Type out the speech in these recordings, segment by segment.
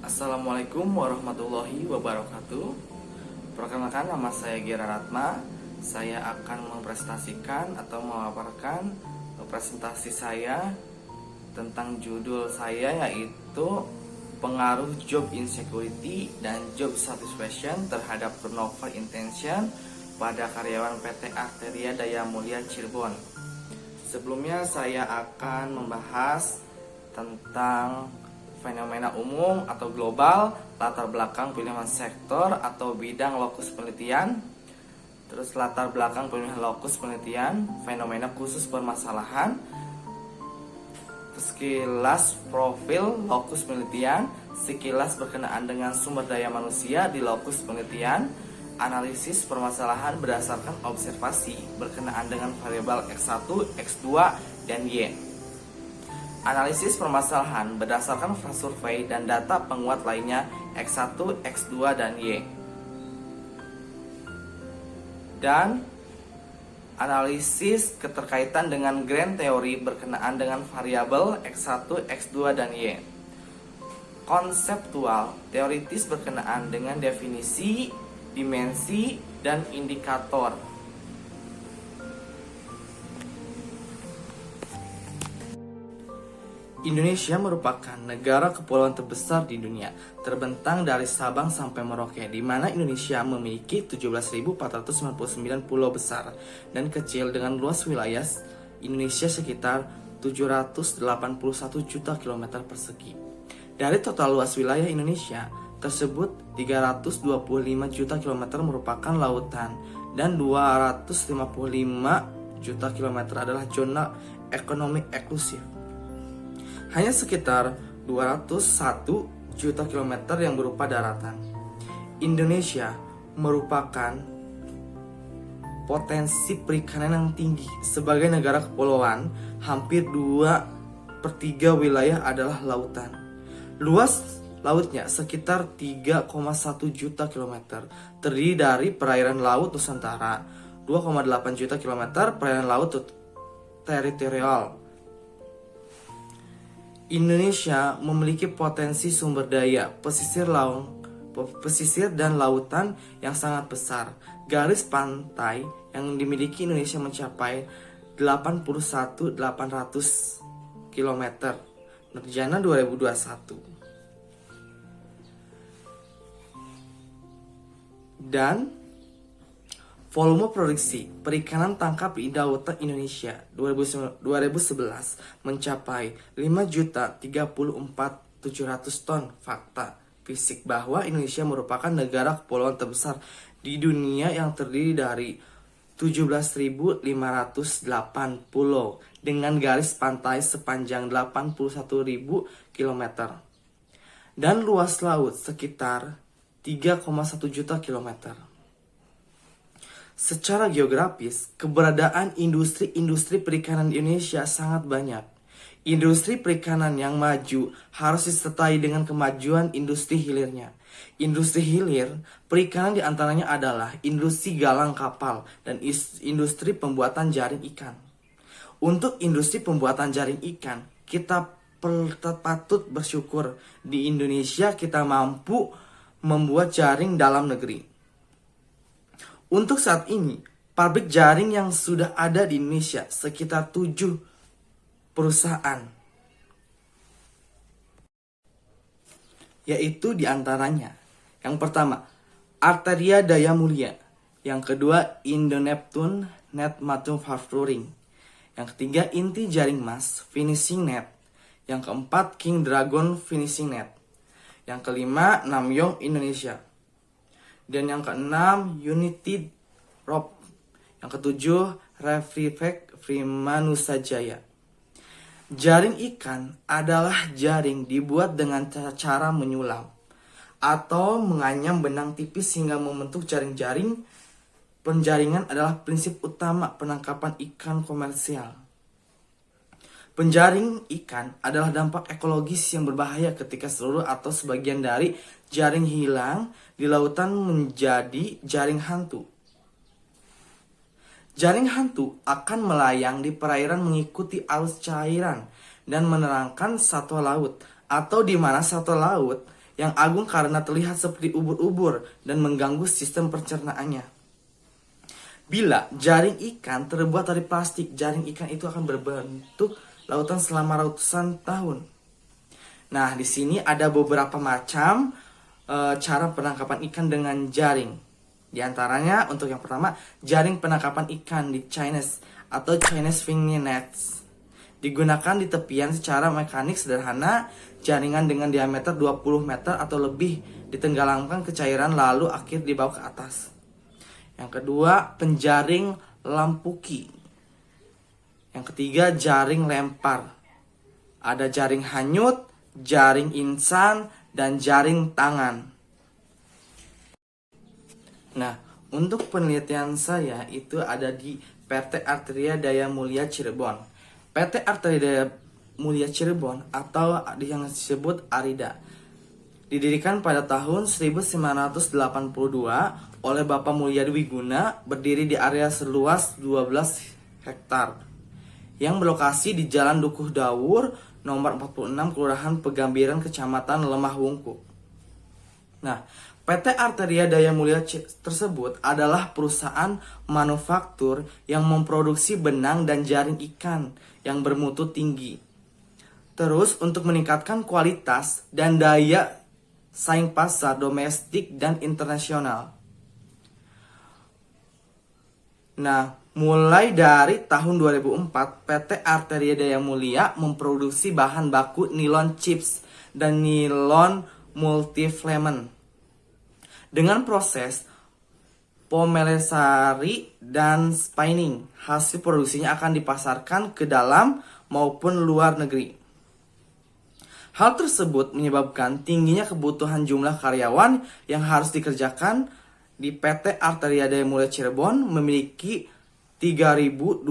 Assalamualaikum warahmatullahi wabarakatuh. Perkenalkan, nama saya Gira Ratna. Saya akan mempresentasikan atau memaparkan presentasi saya tentang judul saya, yaitu pengaruh job insecurity dan job satisfaction terhadap turnover intention pada karyawan PT Arteria Daya Mulia Cirebon. Sebelumnya saya akan membahas tentang fenomena umum atau global, latar belakang pilihan sektor atau bidang lokus penelitian, terus latar belakang pilihan lokus penelitian, fenomena khusus permasalahan, sekilas profil lokus penelitian, sekilas berkenaan dengan sumber daya manusia di lokus penelitian, analisis permasalahan berdasarkan observasi berkenaan dengan variabel X1, X2, dan Y. Analisis permasalahan berdasarkan survei dan data penguat lainnya X1, X2, dan Y. Dan analisis keterkaitan dengan grand teori berkenaan dengan variabel X1, X2, dan Y. Konseptual teoritis berkenaan dengan definisi, dimensi, dan indikator. Indonesia merupakan negara kepulauan terbesar di dunia, terbentang dari Sabang sampai Merauke, di mana Indonesia memiliki 17.499 pulau besar dan kecil dengan luas wilayah Indonesia sekitar 781 juta kilometer persegi. Dari total luas wilayah Indonesia tersebut, 325 juta kilometer merupakan lautan dan 255 juta kilometer adalah zona ekonomi eksklusif. Hanya sekitar 201 juta kilometer yang berupa daratan. Indonesia merupakan potensi perikanan yang tinggi. Sebagai negara kepulauan, hampir 2/3 wilayah adalah lautan. Luas lautnya sekitar 3,1 juta kilometer, terdiri dari perairan laut Nusantara, 2,8 juta kilometer, perairan laut teritorial. Indonesia memiliki potensi sumber daya pesisir dan lautan yang sangat besar. Garis pantai yang dimiliki Indonesia mencapai 81.800 km. Nurjana 2021. Dan volume produksi perikanan tangkap di lautan Indonesia 2011 mencapai 5.034.700 ton. Fakta fisik bahwa Indonesia merupakan negara kepulauan terbesar di dunia yang terdiri dari 17.508 pulau dengan garis pantai sepanjang 81.000 km dan luas laut sekitar 3,1 juta kilometer. Secara geografis, keberadaan industri perikanan di Indonesia sangat banyak. Industri perikanan yang maju harus disertai dengan kemajuan industri hilirnya. Industri hilir perikanan diantaranya adalah industri galang kapal dan industri pembuatan jaring ikan. Untuk industri pembuatan jaring ikan, kita patut bersyukur di Indonesia kita mampu membuat jaring dalam negeri. Untuk saat ini, pabrik jaring yang sudah ada di Indonesia sekitar 7 perusahaan. Yaitu diantaranya, yang pertama, Arteria Daya Mulia. Yang kedua, Indoneptune Net Manufacturing. Yang ketiga, Inti Jaring Mas Finishing Net. Yang keempat, King Dragon Finishing Net. Yang kelima, Namyong Indonesia. Dan yang keenam, United Rope. Yang ketujuh, Refrifec Primanusajaya. Jaring ikan adalah jaring dibuat dengan cara menyulam atau menganyam benang tipis hingga membentuk jaring-jaring. Penjaringan adalah prinsip utama penangkapan ikan komersial. Penjaring ikan adalah dampak ekologis yang berbahaya ketika seluruh atau sebagian dari jaring hilang di lautan menjadi jaring hantu. Jaring hantu akan melayang di perairan mengikuti arus cairan dan menerangkan satwa laut, atau di mana satwa laut yang agung karena terlihat seperti ubur-ubur dan mengganggu sistem pencernaannya. Bila jaring ikan terbuat dari plastik, jaring ikan itu akan berbentuk lautan selama ratusan tahun. Nah, di sini ada beberapa macam cara penangkapan ikan dengan jaring. Di antaranya, untuk yang pertama, jaring penangkapan ikan di Chinese atau Chinese fishing nets. Digunakan di tepian secara mekanik sederhana, jaringan dengan diameter 20 meter atau lebih ditenggelamkan ke cairan lalu akhir dibawa ke atas. Yang kedua, penjaring lampuki. Yang ketiga, jaring lempar. Ada jaring hanyut, jaring insan, dan jaring tangan. Nah, untuk penelitian saya itu ada di PT Arteria Daya Mulia Cirebon. PT Arteria Daya Mulia Cirebon atau yang disebut ARIDA didirikan pada tahun 1982 oleh Bapak Mulyadi Wiguna, berdiri di area seluas 12 hektar yang berlokasi di Jalan Dukuh Dawur nomor 46 Kelurahan Pegambiran, Kecamatan Lemah Wungkuk. Nah, PT Arteria Daya Mulia tersebut adalah perusahaan manufaktur yang memproduksi benang dan jaring ikan yang bermutu tinggi. Terus, untuk meningkatkan kualitas dan daya saing pasar domestik dan internasional. Nah, mulai dari tahun 2004, PT Arteria Daya Mulia memproduksi bahan baku nilon chips dan nilon multifilament. Dengan proses pomelisari dan spinning, hasil produksinya akan dipasarkan ke dalam maupun luar negeri. Hal tersebut menyebabkan tingginya kebutuhan jumlah karyawan yang harus dikerjakan di PT Arteria Daya Mulia Cirebon memiliki 3.022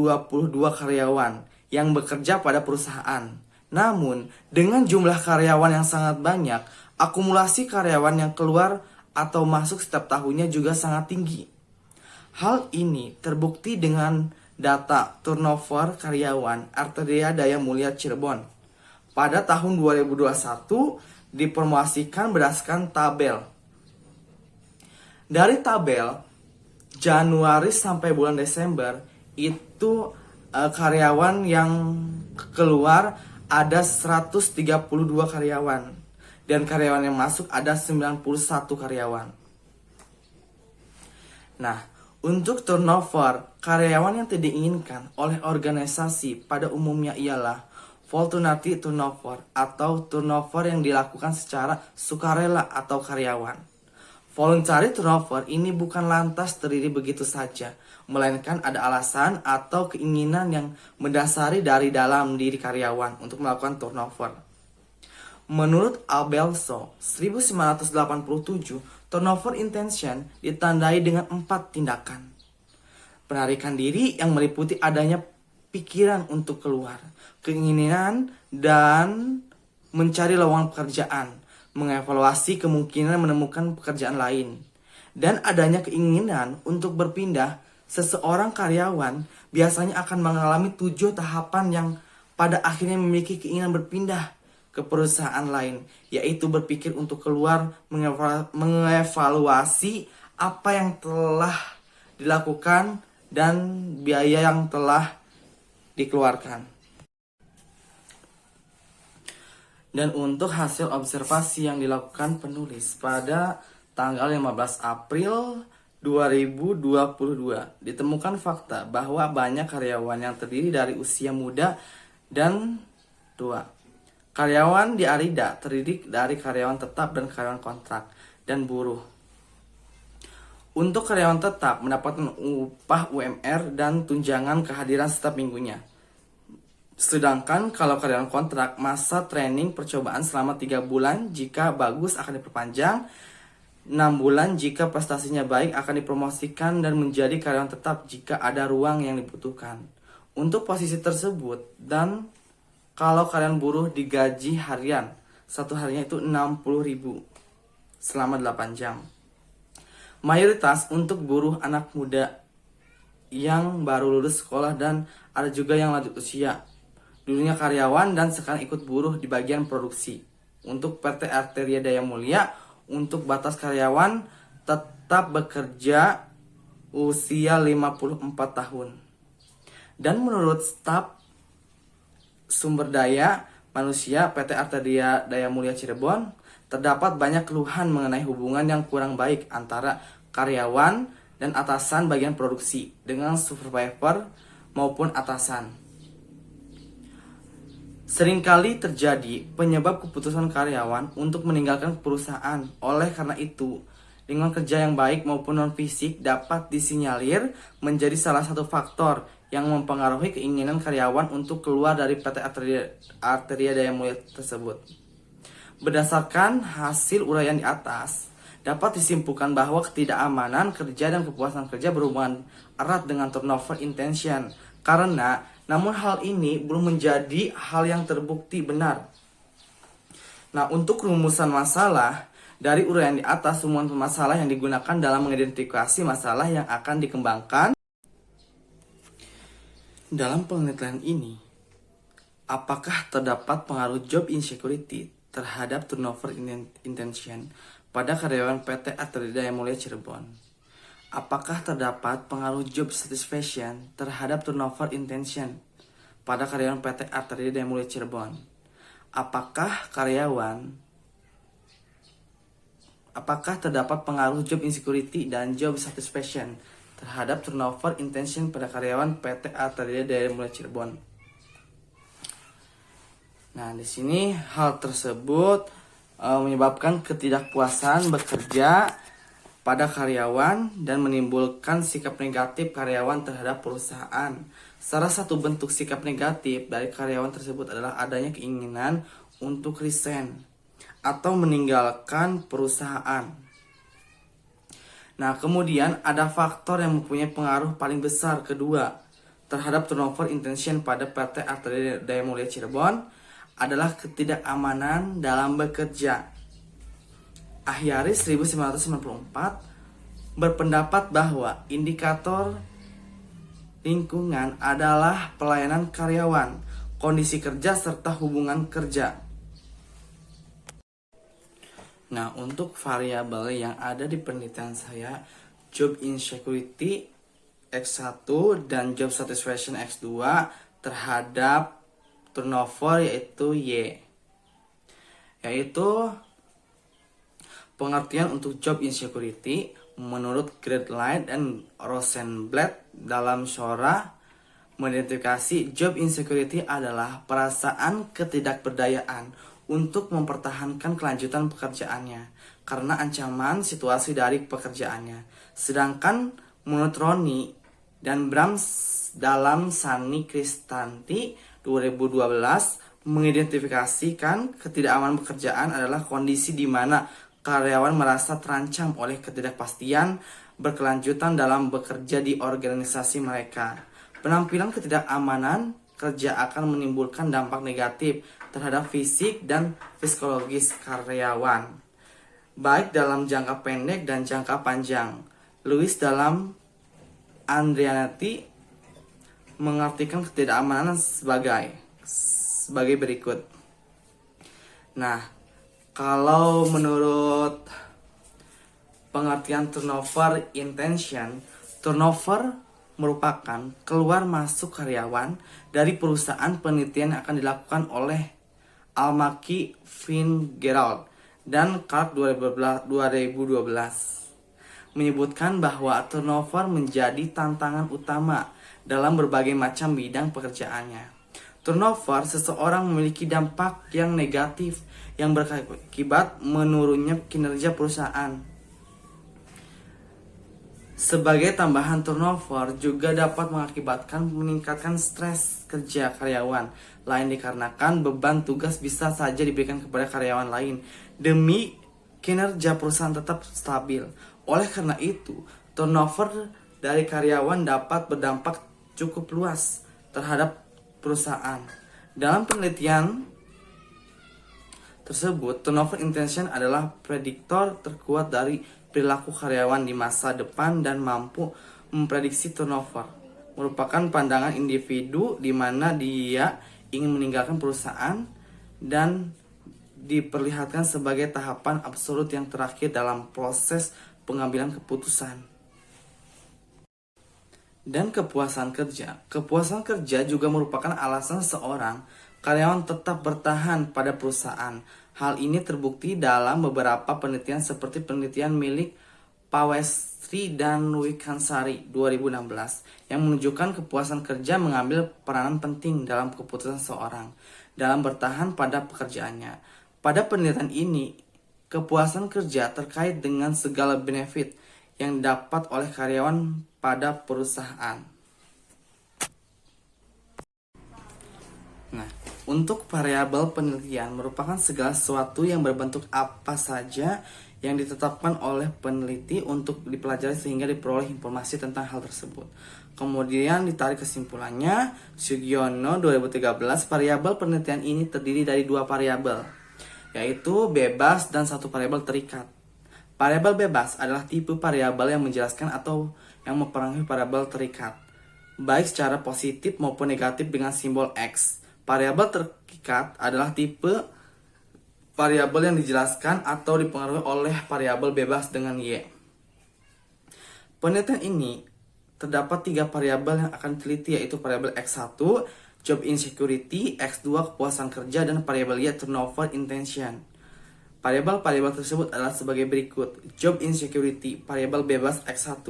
karyawan yang bekerja pada perusahaan. Namun, dengan jumlah karyawan yang sangat banyak, akumulasi karyawan yang keluar atau masuk setiap tahunnya juga sangat tinggi. Hal ini terbukti dengan data turnover karyawan Arteria Daya Mulia Cirebon. Pada tahun 2021 dipromosikan berdasarkan tabel. Dari tabel Januari sampai bulan Desember itu karyawan yang keluar ada 132 karyawan. Dan karyawan yang masuk ada 91 karyawan. Nah, untuk turnover karyawan yang tidak diinginkan oleh organisasi pada umumnya ialah voluntary turnover atau turnover yang dilakukan secara sukarela atau karyawan. Voluntary turnover ini bukan lantas terdiri begitu saja, melainkan ada alasan atau keinginan yang mendasari dari dalam diri karyawan untuk melakukan turnover. Menurut Abelso 1987, turnover intention ditandai dengan 4 tindakan. Penarikan diri yang meliputi adanya pikiran untuk keluar, keinginan dan mencari lowongan pekerjaan, mengevaluasi kemungkinan menemukan pekerjaan lain, dan adanya keinginan untuk berpindah. Seseorang karyawan biasanya akan mengalami 7 tahapan yang pada akhirnya memiliki keinginan berpindah ke perusahaan lain, yaitu berpikir untuk keluar, mengevaluasi apa yang telah dilakukan dan biaya yang telah dikeluarkan. Dan untuk hasil observasi yang dilakukan penulis pada tanggal 15 April 2022, ditemukan fakta bahwa banyak karyawan yang terdiri dari usia muda dan tua. Karyawan di ARIDA terdiri dari karyawan tetap dan karyawan kontrak dan buruh. Untuk karyawan tetap mendapatkan upah UMR dan tunjangan kehadiran setiap minggunya. Sedangkan kalau karyawan kontrak, masa training percobaan selama 3 bulan jika bagus akan diperpanjang, 6 bulan jika prestasinya baik akan dipromosikan dan menjadi karyawan tetap jika ada ruang yang dibutuhkan. Untuk posisi tersebut dan kalau kalian buruh digaji harian, satu harinya itu 60.000 selama 8 jam. Mayoritas untuk buruh anak muda yang baru lulus sekolah dan ada juga yang lanjut usia. Dulunya karyawan dan sekarang ikut buruh di bagian produksi. Untuk PT Arteria Daya Mulia, untuk batas karyawan tetap bekerja usia 54 tahun. Dan menurut staf sumber daya manusia PT Arteria Daya Mulia Cirebon, terdapat banyak keluhan mengenai hubungan yang kurang baik antara karyawan dan atasan bagian produksi dengan supervisor maupun atasan. Seringkali terjadi penyebab keputusan karyawan untuk meninggalkan perusahaan. Oleh karena itu, lingkungan kerja yang baik maupun non-fisik dapat disinyalir menjadi salah satu faktor yang mempengaruhi keinginan karyawan untuk keluar dari PT Arteria Daya Mulia tersebut. Berdasarkan hasil uraian di atas, dapat disimpulkan bahwa ketidakamanan kerja dan kepuasan kerja berhubungan erat dengan turnover intention. Karena, namun hal ini belum menjadi hal yang terbukti benar. Nah, untuk rumusan masalah, dari uraian di atas, rumusan masalah yang digunakan dalam mengidentifikasi masalah yang akan dikembangkan. Dalam penelitian ini, apakah terdapat pengaruh job insecurity terhadap turnover intention pada karyawan PT Arteria Daya Mulia Cirebon? Apakah terdapat pengaruh job satisfaction terhadap turnover intention pada karyawan PT Arteria Daya Mulia Cirebon? Apakah terdapat pengaruh job insecurity dan job satisfaction terhadap turnover intention pada karyawan PT Arteria Daya Mulia Cirebon? Nah, di sini hal tersebut menyebabkan ketidakpuasan bekerja pada karyawan dan menimbulkan sikap negatif karyawan terhadap perusahaan. Salah satu bentuk sikap negatif dari karyawan tersebut adalah adanya keinginan untuk resign atau meninggalkan perusahaan. Nah, kemudian ada faktor yang mempunyai pengaruh paling besar kedua terhadap turnover intention pada PT Arteria Daya Mulia Cirebon adalah ketidakamanan dalam bekerja. Ahyaris 1994 berpendapat bahwa indikator lingkungan adalah pelayanan karyawan, kondisi kerja, serta hubungan kerja. Nah, untuk variabel yang ada di penelitian saya, job insecurity X1 dan job satisfaction X2 terhadap turnover yaitu Y. Yaitu pengertian untuk job insecurity menurut Gradline dan Rosenblatt dalam Shora mengidentifikasi job insecurity adalah perasaan ketidakberdayaan untuk mempertahankan kelanjutan pekerjaannya karena ancaman situasi dari pekerjaannya. Sedangkan menurut Roni dan Brahms dalam Sani Kristanti 2012 mengidentifikasikan ketidakamanan pekerjaan adalah kondisi di mana karyawan merasa terancam oleh ketidakpastian berkelanjutan dalam bekerja di organisasi mereka. Penampilan ketidakamanan kerja akan menimbulkan dampak negatif terhadap fisik dan psikologis karyawan, baik dalam jangka pendek dan jangka panjang. Lewis dalam Andrianati mengartikan ketidakamanan sebagai berikut. Nah, kalau menurut pengertian turnover intention, turnover merupakan keluar masuk karyawan dari perusahaan. Penelitian yang akan dilakukan oleh Almaki, Fitzgerald, dan Clark 2012 menyebutkan bahwa turnover menjadi tantangan utama dalam berbagai macam bidang pekerjaannya. Turnover seseorang memiliki dampak yang negatif yang berakibat menurunnya kinerja perusahaan. Sebagai tambahan, turnover juga dapat mengakibatkan meningkatkan stres kerja karyawan lain dikarenakan beban tugas bisa saja diberikan kepada karyawan lain demi kinerja perusahaan tetap stabil. Oleh karena itu, turnover dari karyawan dapat berdampak cukup luas terhadap perusahaan. Dalam penelitian tersebut, turnover intention adalah prediktor terkuat dari perilaku karyawan di masa depan dan mampu memprediksi turnover. Merupakan pandangan individu di mana dia ingin meninggalkan perusahaan dan diperlihatkan sebagai tahapan absolut yang terakhir dalam proses pengambilan keputusan. Dan kepuasan kerja. Kepuasan kerja juga merupakan alasan seorang karyawan tetap bertahan pada perusahaan. Hal ini terbukti dalam beberapa penelitian seperti penelitian milik Pawestri dan Wikansari 2016 yang menunjukkan kepuasan kerja mengambil peranan penting dalam keputusan seorang dalam bertahan pada pekerjaannya. Pada penelitian ini, kepuasan kerja terkait dengan segala benefit yang dapat oleh karyawan pada perusahaan. Nah, untuk variabel penelitian merupakan segala sesuatu yang berbentuk apa saja yang ditetapkan oleh peneliti untuk dipelajari sehingga diperoleh informasi tentang hal tersebut. Kemudian ditarik kesimpulannya, Sugiono 2013, variabel penelitian ini terdiri dari dua variabel, yaitu bebas dan satu variabel terikat. Variabel bebas adalah tipe variabel yang menjelaskan atau yang mempengaruhi variabel terikat, baik secara positif maupun negatif dengan simbol X. Variabel terikat adalah tipe variabel yang dijelaskan atau dipengaruhi oleh variabel bebas dengan Y. Penelitian ini terdapat 3 variabel yang akan diteliti, yaitu variabel X1, job insecurity, X2, kepuasan kerja, dan variabel Y, turnover intention. Variabel-variabel tersebut adalah sebagai berikut. Job insecurity, variabel bebas X1.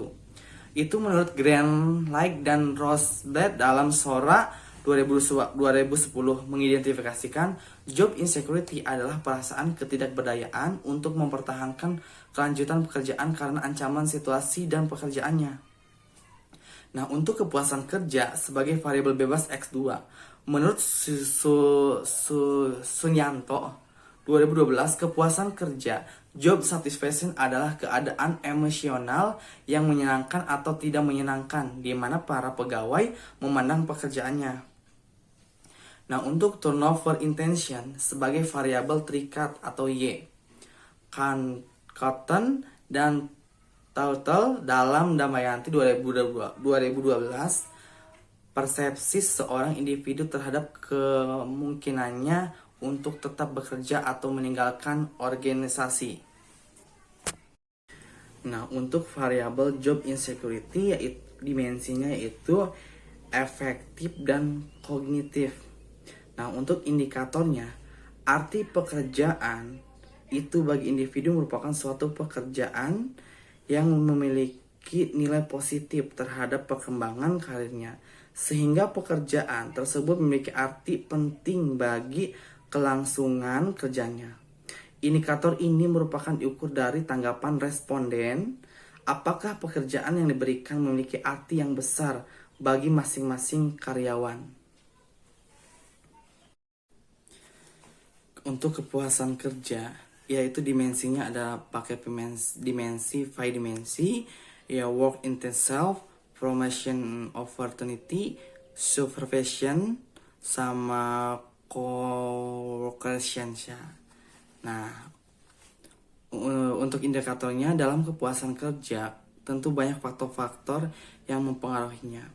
Itu menurut Grant, Light, dan Rosblad dalam Sora 2010 mengidentifikasikan job insecurity adalah perasaan ketidakberdayaan untuk mempertahankan kelanjutan pekerjaan karena ancaman situasi dan pekerjaannya. Nah, untuk kepuasan kerja sebagai variabel bebas X2, menurut Sunyanto 2012, kepuasan kerja job satisfaction adalah keadaan emosional yang menyenangkan atau tidak menyenangkan di mana para pegawai memandang pekerjaannya. Nah, untuk turnover intention sebagai variabel terikat atau Y, Cotton dan Total dalam Damayanti 2012, persepsi seorang individu terhadap kemungkinannya untuk tetap bekerja atau meninggalkan organisasi. Nah, untuk variabel job insecurity, yaitu dimensinya yaitu efektif dan kognitif. Nah, untuk indikatornya, arti pekerjaan itu bagi individu merupakan suatu pekerjaan yang memiliki nilai positif terhadap perkembangan karirnya, sehingga pekerjaan tersebut memiliki arti penting bagi kelangsungan kerjanya. Indikator ini merupakan diukur dari tanggapan responden, apakah pekerjaan yang diberikan memiliki arti yang besar bagi masing-masing karyawan. Untuk kepuasan kerja, yaitu dimensinya ada pakai dimensi 5 dimensi, ya work intense self, promotion opportunity, supervision, sama co-creation. Nah, untuk indikatornya dalam kepuasan kerja tentu banyak faktor-faktor yang mempengaruhinya.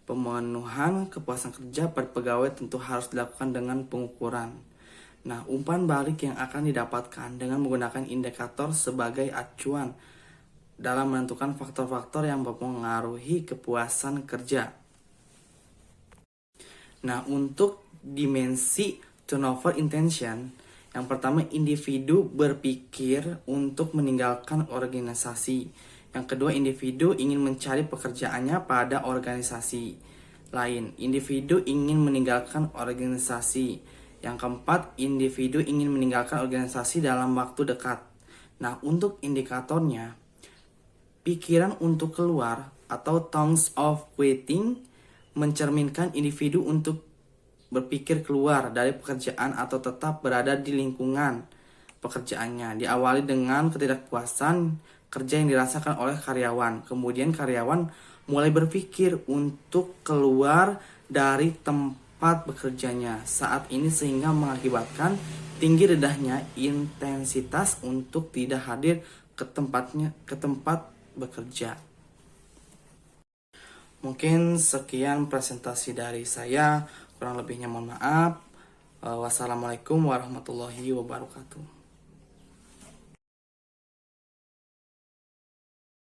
Pemenuhan kepuasan kerja pada pegawai tentu harus dilakukan dengan pengukuran. Nah, umpan balik yang akan didapatkan dengan menggunakan indikator sebagai acuan dalam menentukan faktor-faktor yang mempengaruhi kepuasan kerja. Nah, untuk dimensi turnover intention, yang pertama individu berpikir untuk meninggalkan organisasi. Yang kedua, individu ingin mencari pekerjaannya pada organisasi lain. Individu ingin meninggalkan organisasi. Yang keempat, individu ingin meninggalkan organisasi dalam waktu dekat. Nah, untuk indikatornya, pikiran untuk keluar atau thoughts of quitting mencerminkan individu untuk berpikir keluar dari pekerjaan atau tetap berada di lingkungan pekerjaannya. Diawali dengan ketidakpuasan kerja yang dirasakan oleh karyawan. Kemudian karyawan mulai berpikir untuk keluar dari tempat bekerjanya saat ini sehingga mengakibatkan tinggi rendahnya intensitas untuk tidak hadir ke tempat bekerja. Mungkin sekian presentasi dari saya, kurang lebihnya mohon maaf. Wassalamualaikum warahmatullahi wabarakatuh.